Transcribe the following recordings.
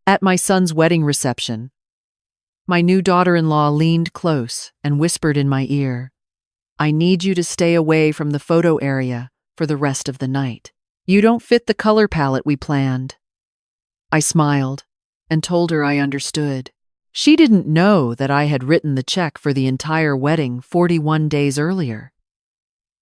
At my son's wedding reception, my new daughter-in-law leaned close and whispered in my ear, "I need you to stay away from the photo area for the rest of the night. You don't fit the color palette we planned." I smiled and told her I understood. She didn't know that I had written the check for the entire wedding 41 days earlier.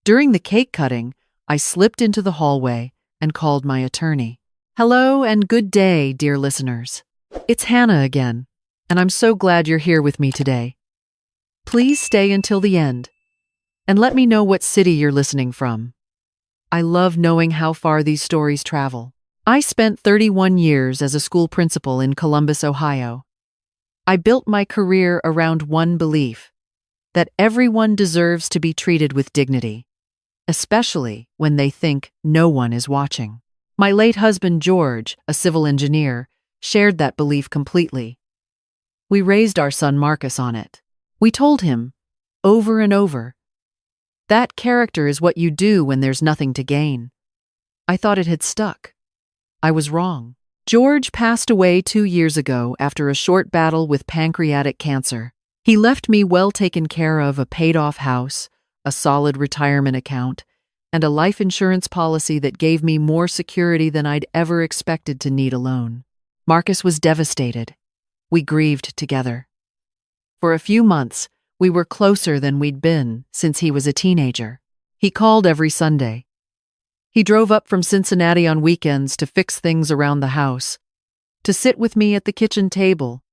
During the cake cutting, I slipped into the hallway and called my attorney. "Hello and good day, dear listeners. It's Hannah again, and I'm so glad you're here with me today. Please stay until the end, and let me know what city you're listening from. I love knowing how far these stories travel." I spent 31 years as a school principal in Columbus, Ohio. I built my career around one belief: that everyone deserves to be treated with dignity, especially when they think no one is watching. My late husband, George, a civil engineer, shared that belief completely. We raised our son Marcus on it. We told him, over and over, that character is what you do when there's nothing to gain. I thought it had stuck. I was wrong. George passed away 2 years ago after a short battle with pancreatic cancer. He left me well taken care of, a paid-off house, a solid retirement account, and a life insurance policy that gave me more security than I'd ever expected to need alone. Marcus was devastated. We grieved together. For a few months, we were closer than we'd been since he was a teenager. He called every Sunday. He drove up from Cincinnati on weekends to fix things around the house, to sit with me at the kitchen table,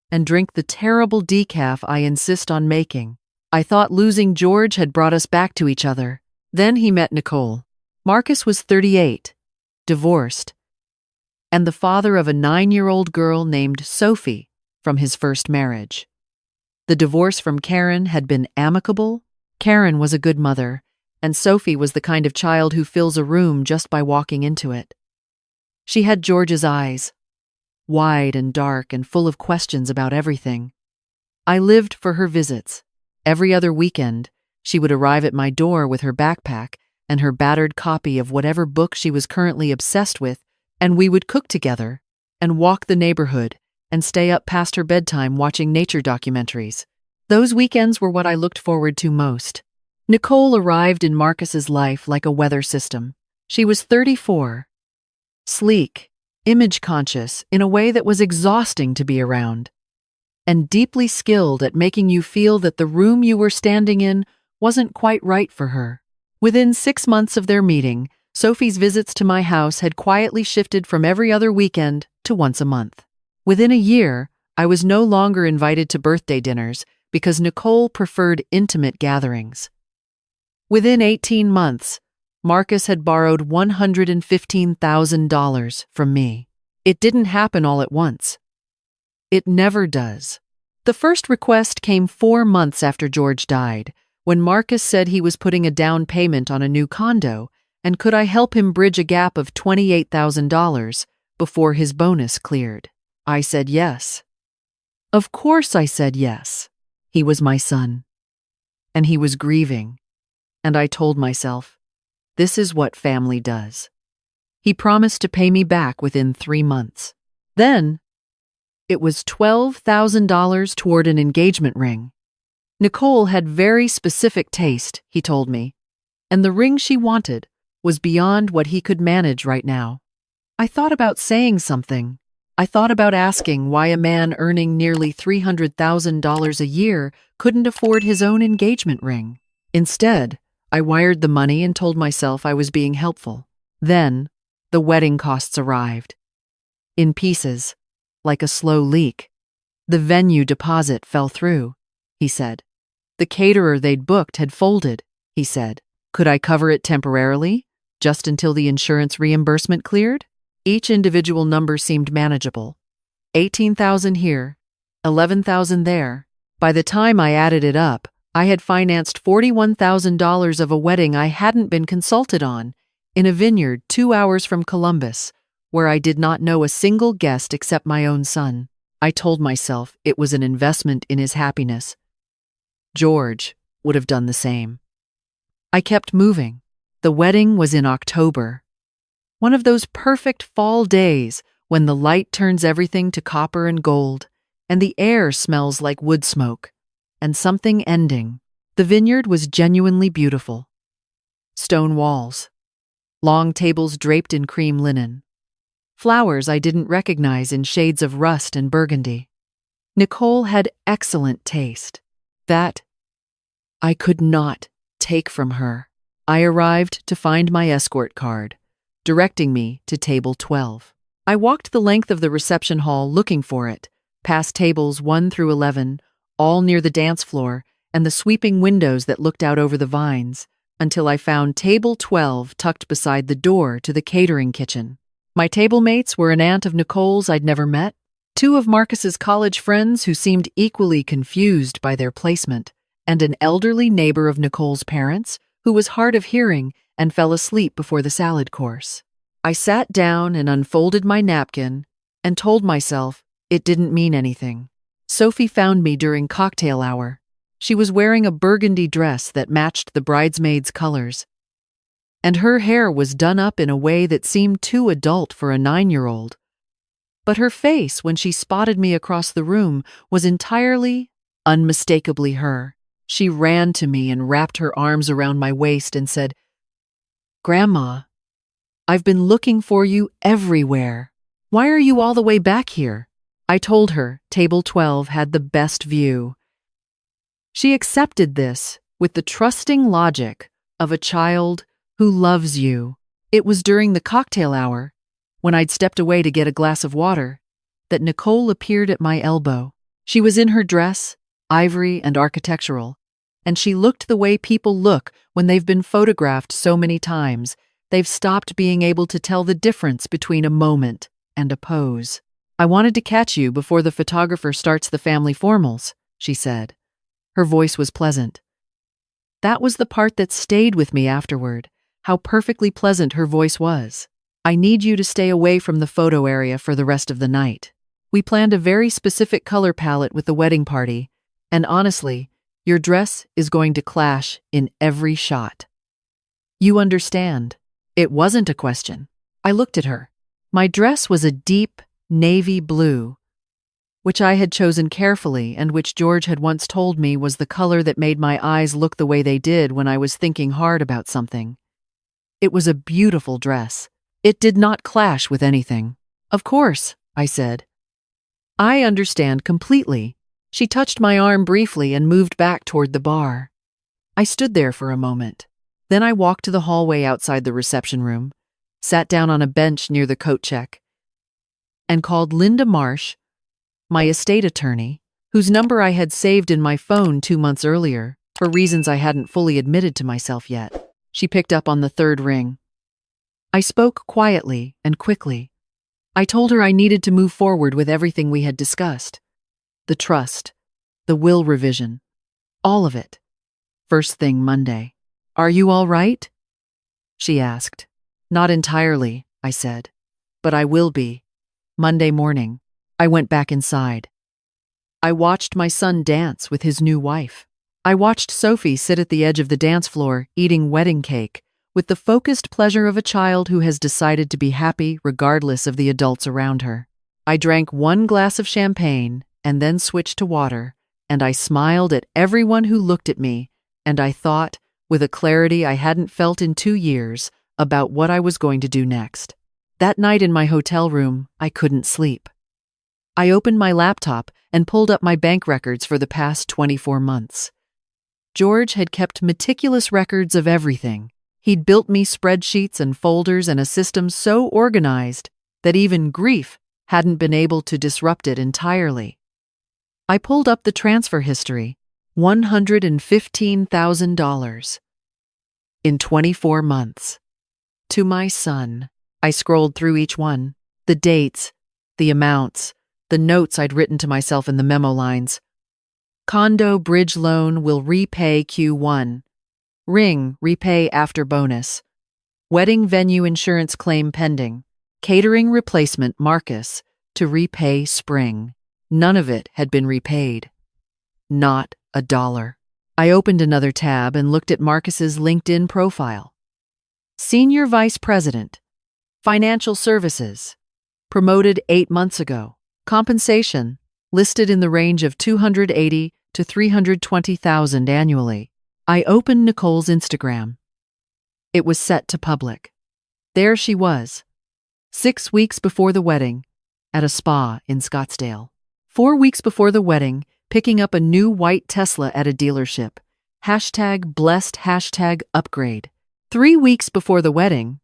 and drink the terrible decaf I insist on making. I thought losing George had brought us back to each other. Then he met Nicole. Marcus was 38, divorced, and the father of a 9-year-old girl named Sophie from his first marriage. The divorce from Karen had been amicable. Karen was a good mother, and Sophie was the kind of child who fills a room just by walking into it. She had George's eyes, wide and dark and full of questions about everything. I lived for her visits. Every other weekend, she would arrive at my door with her backpack and her battered copy of whatever book she was currently obsessed with, and we would cook together and walk the neighborhood and stay up past her bedtime watching nature documentaries. Those weekends were what I looked forward to most. Nicole arrived in Marcus's life like a weather system. She was 34, sleek, image-conscious in a way that was exhausting to be around, and deeply skilled at making you feel that the room you were standing in wasn't quite right for her. Within 6 months of their meeting, Sophie's visits to my house had quietly shifted from every other weekend to once a month. Within a year, I was no longer invited to birthday dinners because Nicole preferred intimate gatherings. Within 18 months, Marcus had borrowed $115,000 from me. It didn't happen all at once. It never does. The first request came 4 months after George died, when Marcus said he was putting a down payment on a new condo, and could I help him bridge a gap of $28,000 before his bonus cleared. I said yes. Of course I said yes. He was my son, and he was grieving. And I told myself, this is what family does. He promised to pay me back within 3 months. Then, it was $12,000 toward an engagement ring. Nicole had very specific taste, he told me, and the ring she wanted was beyond what he could manage right now. I thought about saying something. I thought about asking why a man earning nearly $300,000 a year couldn't afford his own engagement ring. Instead, I wired the money and told myself I was being helpful. Then, the wedding costs arrived. In pieces, like a slow leak. The venue deposit fell through, he said. The caterer they'd booked had folded, he said. Could I cover it temporarily, just until the insurance reimbursement cleared? Each individual number seemed manageable. 18,000 here, 11,000 there. By the time I added it up, I had financed $41,000 of a wedding I hadn't been consulted on, in a vineyard 2 hours from Columbus, where I did not know a single guest except my own son. I told myself it was an investment in his happiness. George would have done the same. I kept moving. The wedding was in October. One of those perfect fall days when the light turns everything to copper and gold, and the air smells like wood smoke, and something ending. The vineyard was genuinely beautiful. Stone walls, long tables draped in cream linen, flowers I didn't recognize in shades of rust and burgundy. Nicole had excellent taste. That I could not take from her. I arrived to find my escort card, directing me to table 12. I walked the length of the reception hall looking for it, past tables 1 through 11, all near the dance floor and the sweeping windows that looked out over the vines, until I found table 12 tucked beside the door to the catering kitchen. My table mates were an aunt of Nicole's I'd never met, 2 of Marcus's college friends who seemed equally confused by their placement, and an elderly neighbor of Nicole's parents who was hard of hearing and fell asleep before the salad course. I sat down and unfolded my napkin and told myself it didn't mean anything. Sophie found me during cocktail hour. She was wearing a burgundy dress that matched the bridesmaids' colors, and her hair was done up in a way that seemed too adult for a 9-year-old. But her face, when she spotted me across the room, was entirely, unmistakably her. She ran to me and wrapped her arms around my waist and said, "Grandma, I've been looking for you everywhere. Why are you all the way back here?" I told her table 12 had the best view. She accepted this with the trusting logic of a child who loves you. It was during the cocktail hour, when I'd stepped away to get a glass of water, that Nicole appeared at my elbow. She was in her dress, ivory and architectural, and she looked the way people look when they've been photographed so many times, they've stopped being able to tell the difference between a moment and a pose. "I wanted to catch you before the photographer starts the family formals," she said. Her voice was pleasant. That was the part that stayed with me afterward, how perfectly pleasant her voice was. "I need you to stay away from the photo area for the rest of the night. We planned a very specific color palette with the wedding party, and honestly, your dress is going to clash in every shot. You understand?" It wasn't a question. I looked at her. My dress was a deep navy blue, which I had chosen carefully and which George had once told me was the color that made my eyes look the way they did when I was thinking hard about something. It was a beautiful dress. It did not clash with anything. "Of course," I said. "I understand completely." She touched my arm briefly and moved back toward the bar. I stood there for a moment. Then I walked to the hallway outside the reception room, sat down on a bench near the coat check, and called Linda Marsh, my estate attorney, whose number I had saved in my phone 2 months earlier, for reasons I hadn't fully admitted to myself yet. She picked up on the 3rd ring. I spoke quietly and quickly. I told her I needed to move forward with everything we had discussed. The trust, the will revision, all of it. First thing Monday. "Are you all right?" she asked. "Not entirely," I said, "but I will be. Monday morning." I went back inside. I watched my son dance with his new wife. I watched Sophie sit at the edge of the dance floor, eating wedding cake, with the focused pleasure of a child who has decided to be happy regardless of the adults around her. I drank 1 glass of champagne and then switched to water, and I smiled at everyone who looked at me, and I thought, with a clarity I hadn't felt in 2 years, about what I was going to do next. That night in my hotel room, I couldn't sleep. I opened my laptop and pulled up my bank records for the past 24 months. George had kept meticulous records of everything. He'd built me spreadsheets and folders and a system so organized that even grief hadn't been able to disrupt it entirely. I pulled up the transfer history, $115,000 in 24 months. To my son. I scrolled through each one, the dates, the amounts, the notes I'd written to myself in the memo lines. Condo bridge loan will repay Q1. Ring repay after bonus. Wedding venue insurance claim pending. Catering replacement Marcus to repay spring. None of it had been repaid. Not a dollar. I opened another tab and looked at Marcus's LinkedIn profile. Senior Vice President, Financial Services, Promoted 8 months ago. Compensation listed in the range of $280,000 to $320,000 annually. I opened Nicole's Instagram. It was set to public. There she was, 6 weeks before the wedding, at a spa in Scottsdale. 4 weeks before the wedding, picking up a new white Tesla at a dealership. #blessed #upgrade. 3 weeks before the wedding,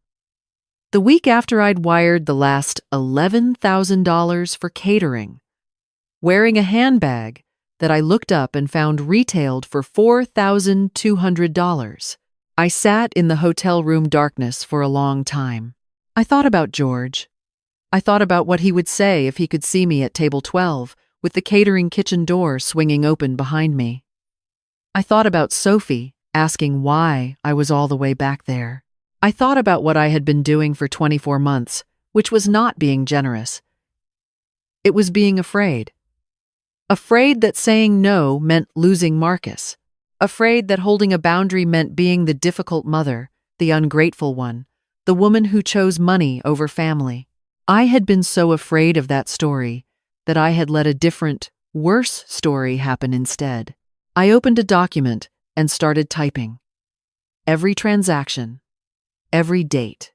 the week after I'd wired the last $11,000 for catering, wearing a handbag that I looked up and found retailed for $4,200. I sat in the hotel room darkness for a long time. I thought about George. I thought about what he would say if he could see me at table 12, with the catering kitchen door swinging open behind me. I thought about Sophie asking why I was all the way back there. I thought about what I had been doing for 24 months, which was not being generous. It was being afraid. Afraid that saying no meant losing Marcus. Afraid that holding a boundary meant being the difficult mother, the ungrateful one, the woman who chose money over family. I had been so afraid of that story that I had let a different, worse story happen instead. I opened a document and started typing. Every transaction, every date,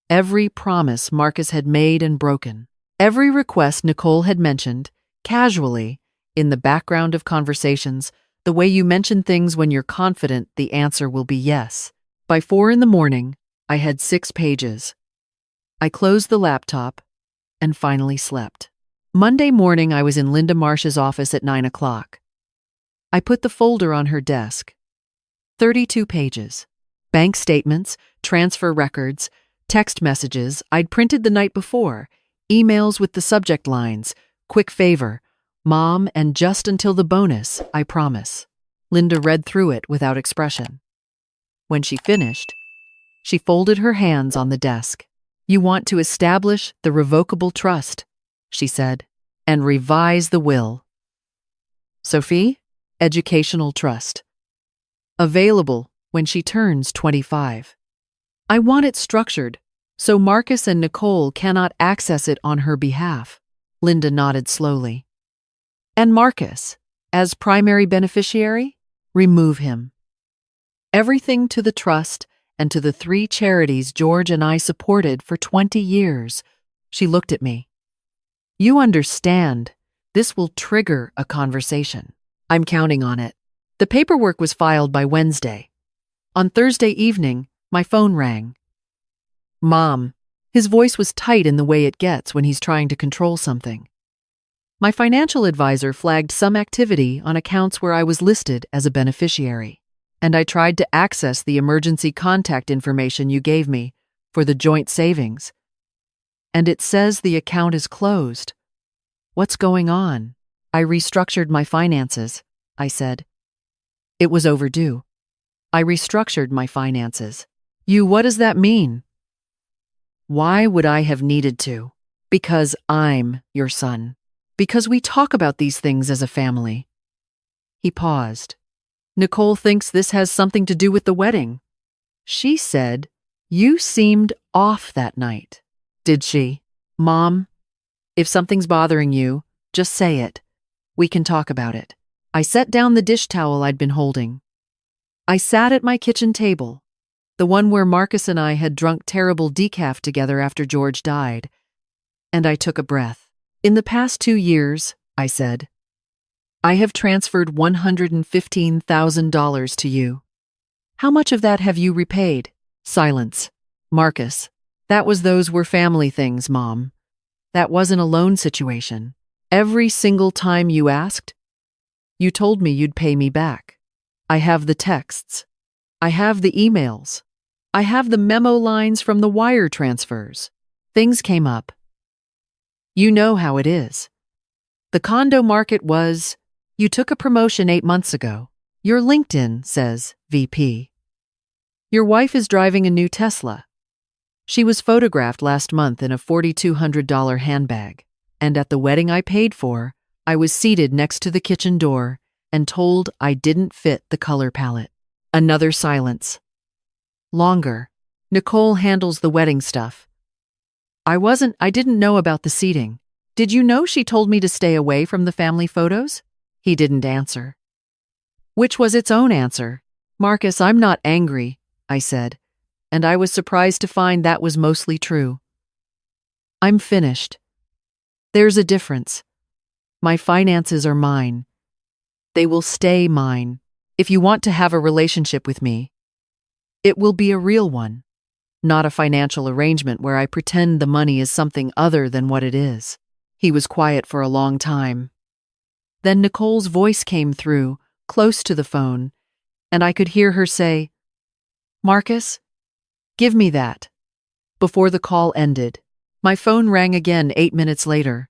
every promise Marcus had made and broken, every request Nicole had mentioned, casually, in the background of conversations, the way you mention things when you're confident the answer will be yes. By 4 a.m, I had 6 pages. I closed the laptop and finally slept. Monday morning, I was in Linda Marsh's office at 9 o'clock. I put the folder on her desk. 32 pages. Bank statements, transfer records, text messages I'd printed the night before, emails with the subject lines, quick favor, Mom, and just until the bonus, I promise. Linda read through it without expression. When she finished, she folded her hands on the desk. You want to establish the revocable trust, she said, and revise the will. Sophie, educational trust. Available when she turns 25. I want it structured so Marcus and Nicole cannot access it on her behalf. Linda nodded slowly. And Marcus, as primary beneficiary, remove him. Everything to the trust and to the 3 charities George and I supported for 20 years. She looked at me. You understand, this will trigger a conversation. I'm counting on it. The paperwork was filed by Wednesday. On Thursday evening, my phone rang. Mom. His voice was tight in the way it gets when he's trying to control something. My financial advisor flagged some activity on accounts where I was listed as a beneficiary, and I tried to access the emergency contact information you gave me for the joint savings. And it says the account is closed. What's going on? I restructured my finances, I said. It was overdue. I restructured my finances. What does that mean? Why would I have needed to? Because I'm your son. Because we talk about these things as a family. He paused. Nicole thinks this has something to do with the wedding. She said, you seemed off that night. Did she? Mom, if something's bothering you, just say it. We can talk about it. I set down the dish towel I'd been holding. I sat at my kitchen table, the one where Marcus and I had drunk terrible decaf together after George died, and I took a breath. In the past 2 years, I said, I have transferred $115,000 to you. How much of that have you repaid? Silence. Marcus, those were family things, Mom. That wasn't a loan situation. Every single time you asked, you told me you'd pay me back. I have the texts. I have the emails. I have the memo lines from the wire transfers. Things came up. You know how it is. The condo market was, you took a promotion 8 months ago. Your LinkedIn says VP. Your wife is driving a new Tesla. She was photographed last month in a $4,200 handbag. And at the wedding I paid for, I was seated next to the kitchen door and told I didn't fit the color palette. Another silence. Longer. Nicole handles the wedding stuff. I didn't know about the seating. Did you know she told me to stay away from the family photos? He didn't answer. Which was its own answer. Marcus, I'm not angry, I said, and I was surprised to find that was mostly true. I'm finished. There's a difference. My finances are mine. They will stay mine. If you want to have a relationship with me, it will be a real one, not a financial arrangement where I pretend the money is something other than what it is. He was quiet for a long time. Then Nicole's voice came through, close to the phone, and I could hear her say, Marcus, give me that. Before the call ended, my phone rang again 8 minutes later.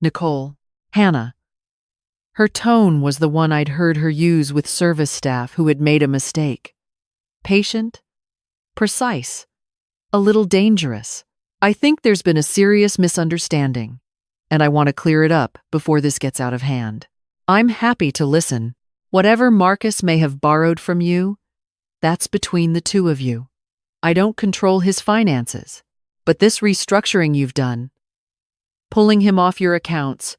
Nicole, Hannah. Her tone was the one I'd heard her use with service staff who had made a mistake. Patient, precise, a little dangerous. I think there's been a serious misunderstanding, and I want to clear it up before this gets out of hand. I'm happy to listen. Whatever Marcus may have borrowed from you, that's between the two of you. I don't control his finances, but this restructuring you've done, pulling him off your accounts,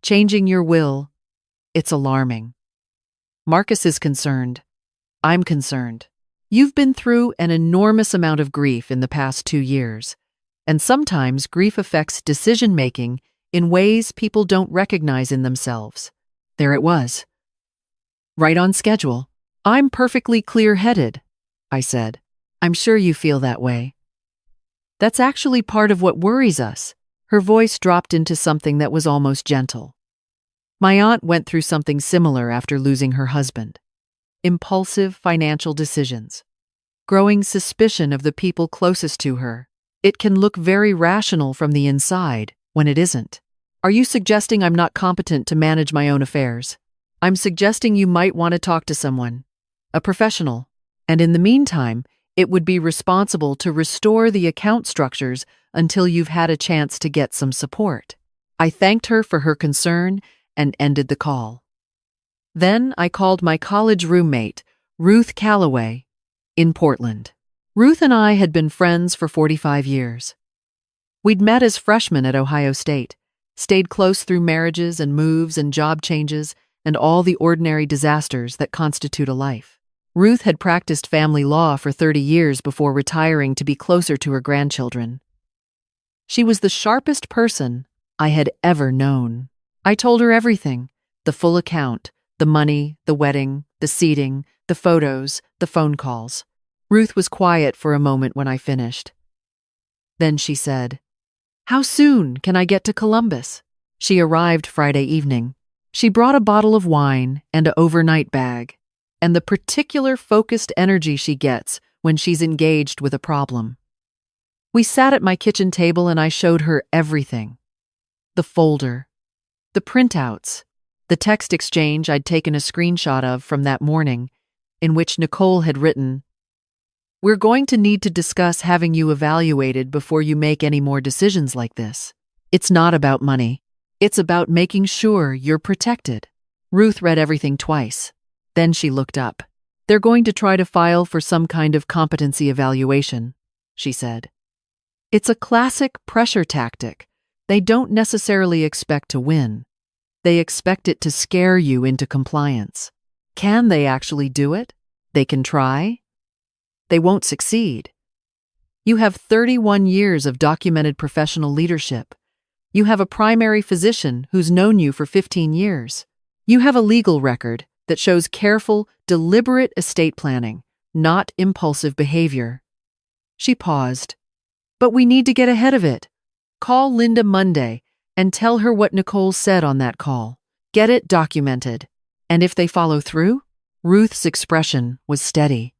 changing your will, it's alarming. Marcus is concerned. I'm concerned. You've been through an enormous amount of grief in the past 2 years, and sometimes grief affects decision-making in ways people don't recognize in themselves. There it was. Right on schedule. I'm perfectly clear-headed, I said. I'm sure you feel that way. That's actually part of what worries us. Her voice dropped into something that was almost gentle. My aunt went through something similar after losing her husband. Impulsive financial decisions. Growing suspicion of the people closest to her. It can look very rational from the inside when it isn't. Are you suggesting I'm not competent to manage my own affairs? I'm suggesting you might want to talk to someone, a professional, and in the meantime, it would be responsible to restore the account structures until you've had a chance to get some support. I thanked her for her concern and ended the call. Then I called my college roommate, Ruth Calloway, in Portland. Ruth and I had been friends for 45 years. We'd met as freshmen at Ohio State, stayed close through marriages and moves and job changes and all the ordinary disasters that constitute a life. Ruth had practiced family law for 30 years before retiring to be closer to her grandchildren. She was the sharpest person I had ever known. I told her everything, the full account, the money, the wedding, the seating, the photos, the phone calls. Ruth was quiet for a moment when I finished. Then she said, "How soon can I get to Columbus?" She arrived Friday evening. She brought a bottle of wine and an overnight bag, and the particular focused energy she gets when she's engaged with a problem. We sat at my kitchen table and I showed her everything. The folder, the printouts, the text exchange I'd taken a screenshot of from that morning, in which Nicole had written, "We're going to need to discuss having you evaluated before you make any more decisions like this. It's not about money. It's about making sure you're protected." Ruth read everything twice. Then she looked up. "They're going to try to file for some kind of competency evaluation," she said. "It's a classic pressure tactic. They don't necessarily expect to win. They expect it to scare you into compliance. Can they actually do it? They can try. They won't succeed. You have 31 years of documented professional leadership. You have a primary physician who's known you for 15 years. You have a legal record that shows careful, deliberate estate planning, not impulsive behavior." She paused. "But we need to get ahead of it. Call Linda Monday and tell her what Nicole said on that call. Get it documented. And if they follow through?" Ruth's expression was steady.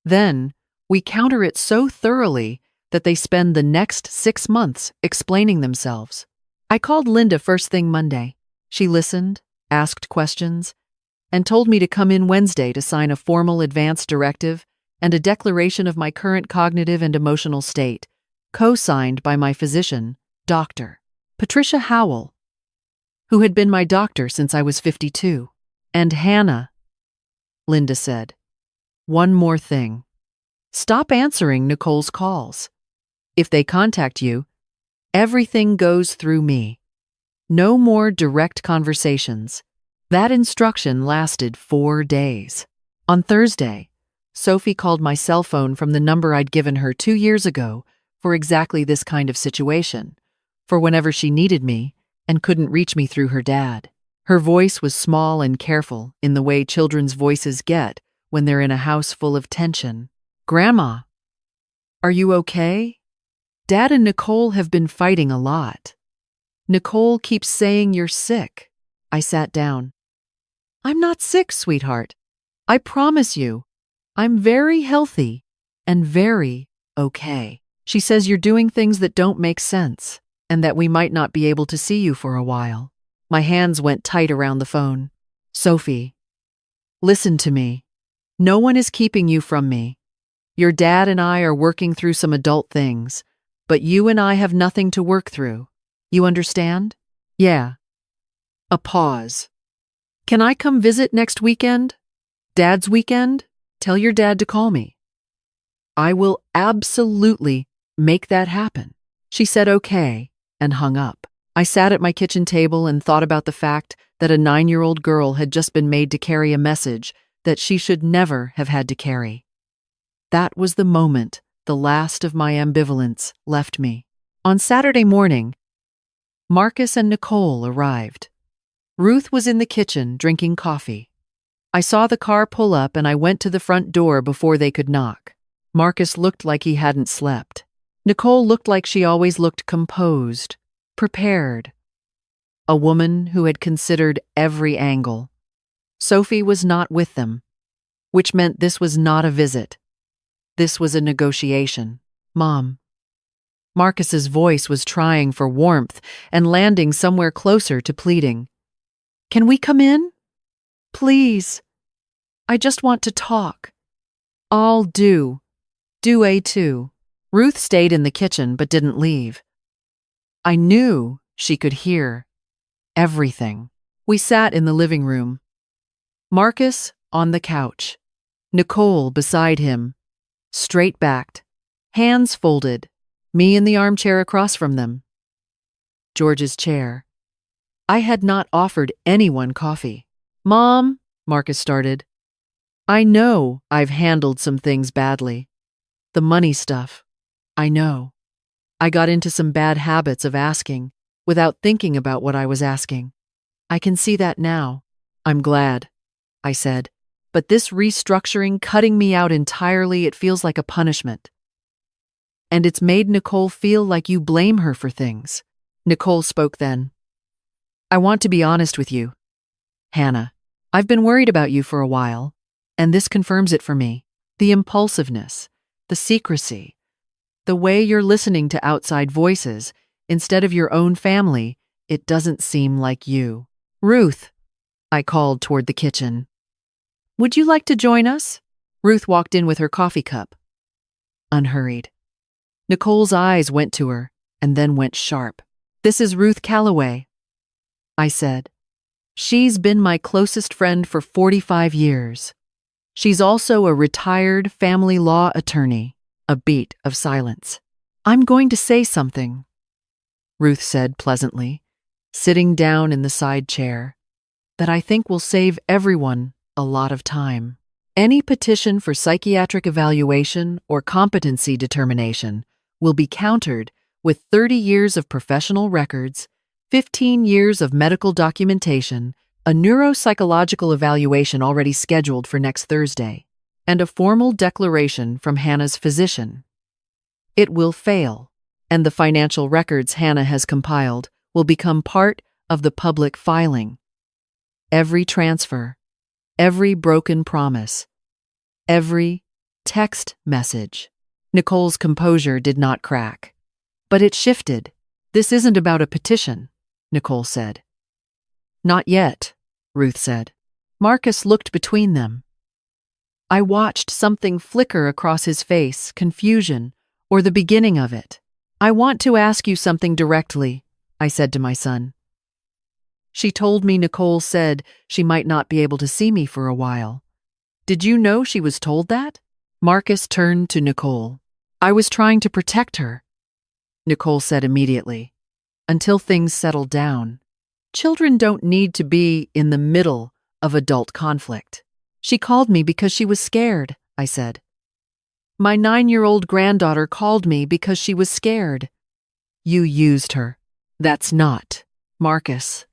"Then we counter it so thoroughly that they spend the next 6 months explaining themselves." I called Linda first thing Monday. She listened, asked questions, and told me to come in Wednesday to sign a formal advance directive and a declaration of my current cognitive and emotional state, co-signed by my physician, Dr. Patricia Howell, who had been my doctor since I was 52. "And Hannah," Linda said, "one more thing. Stop answering Nicole's calls. If they contact you, everything goes through me. No more direct conversations. That instruction lasted 4 days. On Thursday, Sophie called my cell phone from the number I'd given her 2 years ago for exactly this kind of situation, for whenever she needed me and couldn't reach me through her dad. Her voice was small and careful in the way children's voices get when they're in a house full of tension. "Grandma, are you okay? Dad and Nicole have been fighting a lot. Nicole keeps saying you're sick." I sat down. "I'm not sick, sweetheart. I promise you. I'm very healthy and very okay. She says you're doing things that don't make sense and that we might not be able to see you for a while." My hands went tight around the phone. "Sophie, listen to me. No one is keeping you from me. Your dad and I are working through some adult things, but you and I have nothing to work through. You understand?" "Yeah." A pause. "Can I come visit next weekend? Dad's weekend? Tell your dad to call me." "I will absolutely make that happen." She said okay and hung up. I sat at my kitchen table and thought about the fact that a 9-year-old girl had just been made to carry a message that she should never have had to carry. That was the moment the last of my ambivalence left me. On Saturday morning, Marcus and Nicole arrived. Ruth was in the kitchen drinking coffee. I saw the car pull up and I went to the front door before they could knock. Marcus looked like he hadn't slept. Nicole looked like she always looked composed, prepared. A woman who had considered every angle. Sophie was not with them, which meant this was not a visit. This was a negotiation. "Mom." Marcus's voice was trying for warmth and landing somewhere closer to pleading. "Can we come in? Please. I just want to talk." "I'll do. Do A2. Ruth stayed in the kitchen but didn't leave. I knew she could hear everything. We sat in the living room. Marcus on the couch. Nicole beside him, straight-backed, hands folded, me in the armchair across from them. George's chair. I had not offered anyone coffee. "Mom," Marcus started, "I know I've handled some things badly. The money stuff. I know. I got into some bad habits of asking without thinking about what I was asking. I can see that now. I'm glad," I said. "But this restructuring, cutting me out entirely, it feels like a punishment. And it's made Nicole feel like you blame her for things." Nicole spoke then. "I want to be honest with you, Hannah. I've been worried about you for a while, and this confirms it for me. The impulsiveness, the secrecy, the way you're listening to outside voices instead of your own family, it doesn't seem like you." "Ruth," I called toward the kitchen. "Would you like to join us?" Ruth walked in with her coffee cup. Unhurried. Nicole's eyes went to her and then went sharp. "This is Ruth Calloway," I said. "She's been my closest friend for 45 years. She's also a retired family law attorney." A beat of silence. "I'm going to say something," Ruth said pleasantly, sitting down in the side chair, "that I think will save everyone a lot of time. Any petition for psychiatric evaluation or competency determination will be countered with 30 years of professional records, 15 years of medical documentation, a neuropsychological evaluation already scheduled for next Thursday, and a formal declaration from Hannah's physician. It will fail, and the financial records Hannah has compiled will become part of the public filing. Every transfer, every broken promise, every text message." Nicole's composure did not crack. "But it shifted. This isn't about a petition," Nicole said. "Not yet," Ruth said. Marcus looked between them. I watched something flicker across his face, confusion, or the beginning of it. "I want to ask you something directly," I said to my son. "She told me Nicole said she might not be able to see me for a while. Did you know she was told that?" Marcus turned to Nicole. "I was trying to protect her. Nicole said immediately. Until things settle down. Children don't need to be in the middle of adult conflict. She called me because she was scared, I said. My 9-year-old granddaughter called me because she was scared. You used her. That's not Marcus.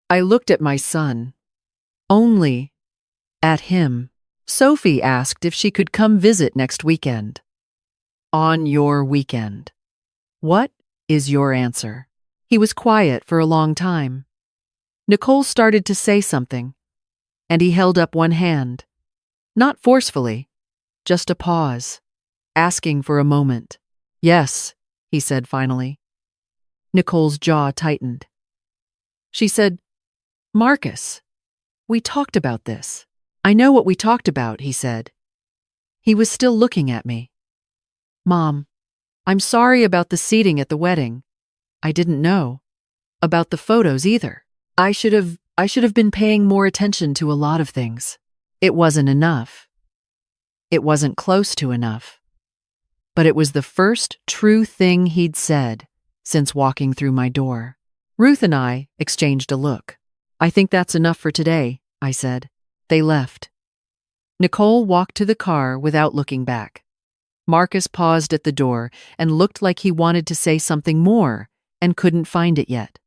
I looked at my son. Only at him. Sophie asked if she could come visit next weekend. On your weekend. What is your answer? He was quiet for a long time. Nicole started to say something, and he held up one hand. Not forcefully, just a pause, asking for a moment. Yes, he said finally. Nicole's jaw tightened. She said, Marcus, we talked about this. I know what we talked about, he said. He was still looking at me. Mom, I'm sorry about the seating at the wedding. I didn't know. About the photos either. I should have been paying more attention to a lot of things. It wasn't enough. It wasn't close to enough. But it was the first true thing he'd said since walking through my door. Ruth and I exchanged a look. I think that's enough for today, I said. They left. Nicole walked to the car without looking back. Marcus paused at the door and looked like he wanted to say something more and couldn't find it yet.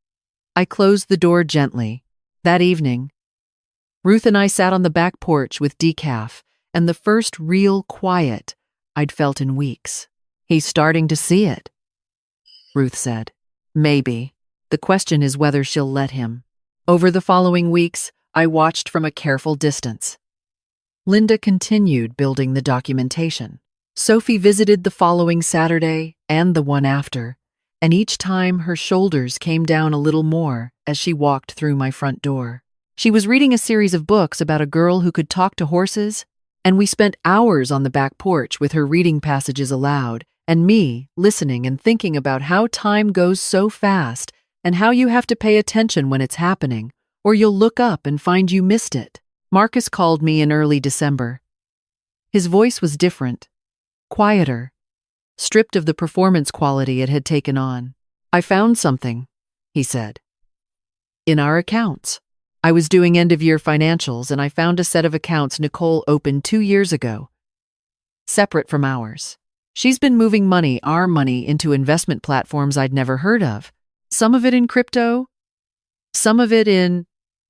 I closed the door gently. That evening, Ruth and I sat on the back porch with decaf and the first real quiet I'd felt in weeks. He's starting to see it, Ruth said. Maybe. The question is whether she'll let him. Over the following weeks, I watched from a careful distance. Linda continued building the documentation. Sophie visited the following Saturday and the one after, and each time her shoulders came down a little more as she walked through my front door. She was reading a series of books about a girl who could talk to horses, and we spent hours on the back porch with her reading passages aloud, and me listening and thinking about how time goes so fast and how you have to pay attention when it's happening, or you'll look up and find you missed it. Marcus called me in early December. His voice was different, quieter, stripped of the performance quality it had taken on. I found something, he said. In our accounts. I was doing end-of-year financials and I found a set of accounts Nicole opened 2 years ago, separate from ours. She's been moving money, our money, into investment platforms I'd never heard of. Some of it in crypto, some of it in...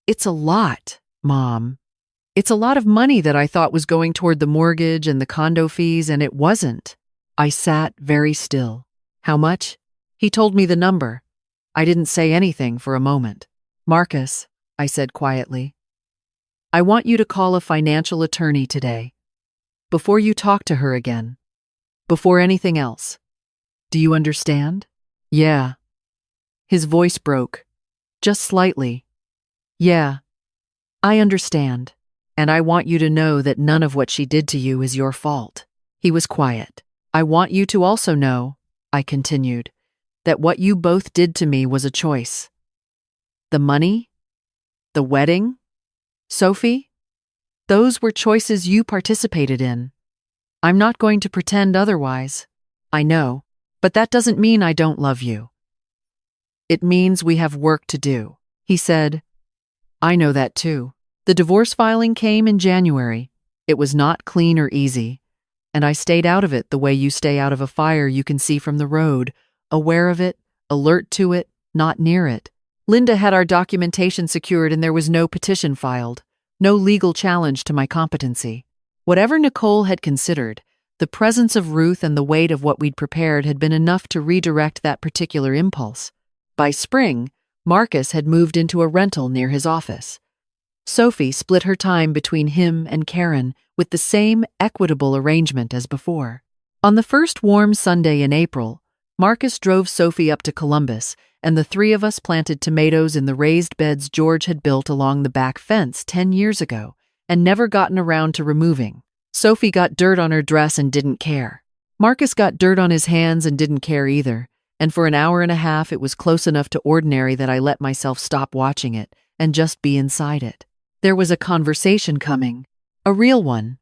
It's a lot, Mom. It's a lot of money that I thought was going toward the mortgage and the condo fees, and it wasn't. I sat very still. How much? He told me the number. I didn't say anything for a moment. Marcus, I said quietly, I want you to call a financial attorney today. Before you talk to her again. Before anything else. Do you understand? Yeah. His voice broke. Just slightly. Yeah. I understand. And I want you to know that none of what she did to you is your fault. He was quiet. I want you to also know, I continued, that what you both did to me was a choice. The money? The wedding? Sophie? Those were choices you participated in. I'm not going to pretend otherwise. I know, but that doesn't mean I don't love you. It means we have work to do. He said, I know that too. The divorce filing came in January. It was not clean or easy, and I stayed out of it the way you stay out of a fire you can see from the road, aware of it, alert to it, not near it. Linda had our documentation secured and there was no petition filed, no legal challenge to my competency. Whatever Nicole had considered, the presence of Ruth and the weight of what we'd prepared had been enough to redirect that particular impulse. By spring, Marcus had moved into a rental near his office. Sophie split her time between him and Karen with the same equitable arrangement as before. On the first warm Sunday in April, Marcus drove Sophie up to Columbus, and the three of us planted tomatoes in the raised beds George had built along the back fence 10 years ago and never gotten around to removing. Sophie got dirt on her dress and didn't care. Marcus got dirt on his hands and didn't care either, and for an hour and a half it was close enough to ordinary that I let myself stop watching it and just be inside it. There was a conversation coming, a real one,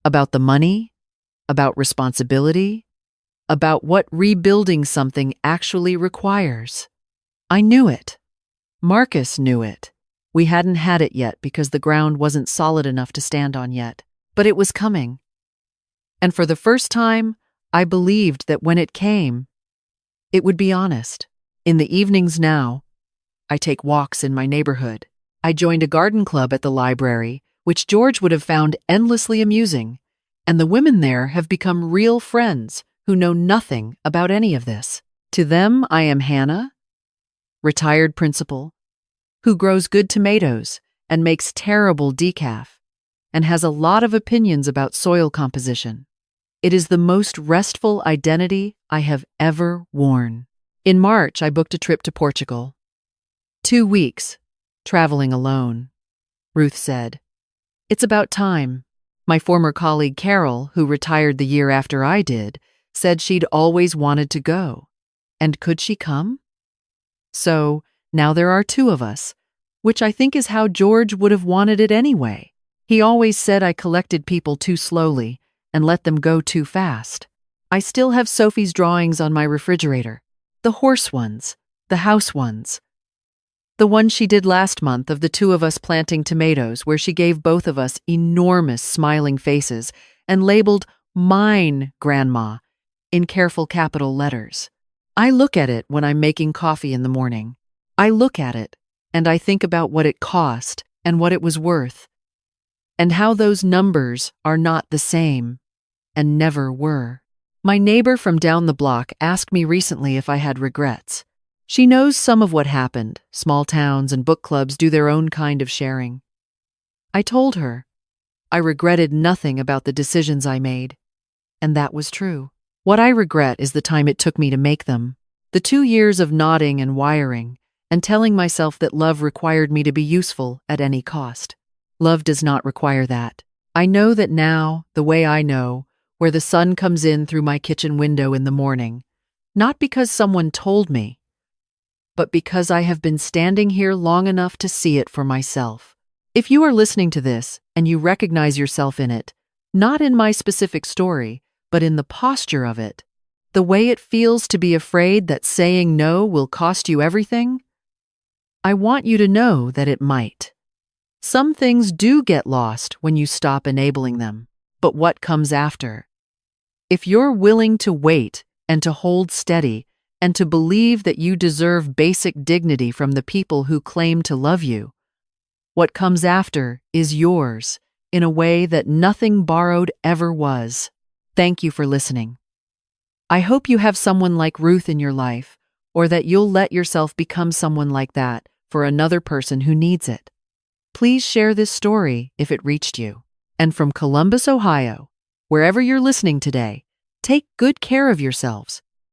about the money, about responsibility, about what rebuilding something actually requires. I knew it. Marcus knew it. We hadn't had it yet because the ground wasn't solid enough to stand on yet, but it was coming. And for the first time, I believed that when it came, it would be honest. In the evenings now, I take walks in my neighborhood. I joined a garden club at the library, which George would have found endlessly amusing, and the women there have become real friends who know nothing about any of this. To them, I am Hannah, retired principal, who grows good tomatoes and makes terrible decaf, and has a lot of opinions about soil composition. It is the most restful identity I have ever worn. In March, I booked a trip to Portugal. 2 weeks, traveling alone. Ruth said, "It's about time." My former colleague Carol, who retired the year after I did, said she'd always wanted to go. And could she come? So, now there are 2 of us, which I think is how George would have wanted it anyway. He always said I collected people too slowly and let them go too fast. I still have Sophie's drawings on my refrigerator. The horse ones, the house ones. The one she did last month of the 2 of us planting tomatoes, where she gave both of us enormous smiling faces and labeled "Mine, Grandma" in careful capital letters. I look at it when I'm making coffee in the morning. I look at it and I think about what it cost and what it was worth, and how those numbers are not the same and never were. My neighbor from down the block asked me recently if I had regrets. She knows some of what happened. Small towns and book clubs do their own kind of sharing. I told her I regretted nothing about the decisions I made, and that was true. What I regret is the time it took me to make them. The 2 years of nodding and wiring, and telling myself that love required me to be useful at any cost. Love does not require that. I know that now, the way I know, where the sun comes in through my kitchen window in the morning, not because someone told me, but because I have been standing here long enough to see it for myself. If you are listening to this and you recognize yourself in it, not in my specific story, but in the posture of it, the way it feels to be afraid that saying no will cost you everything, I want you to know that it might. Some things do get lost when you stop enabling them, but what comes after? If you're willing to wait and to hold steady and to believe that you deserve basic dignity from the people who claim to love you, what comes after is yours in a way that nothing borrowed ever was. Thank you for listening. I hope you have someone like Ruth in your life, or that you'll let yourself become someone like that for another person who needs it. Please share this story if it reached you. And from Columbus, Ohio, wherever you're listening today, take good care of yourselves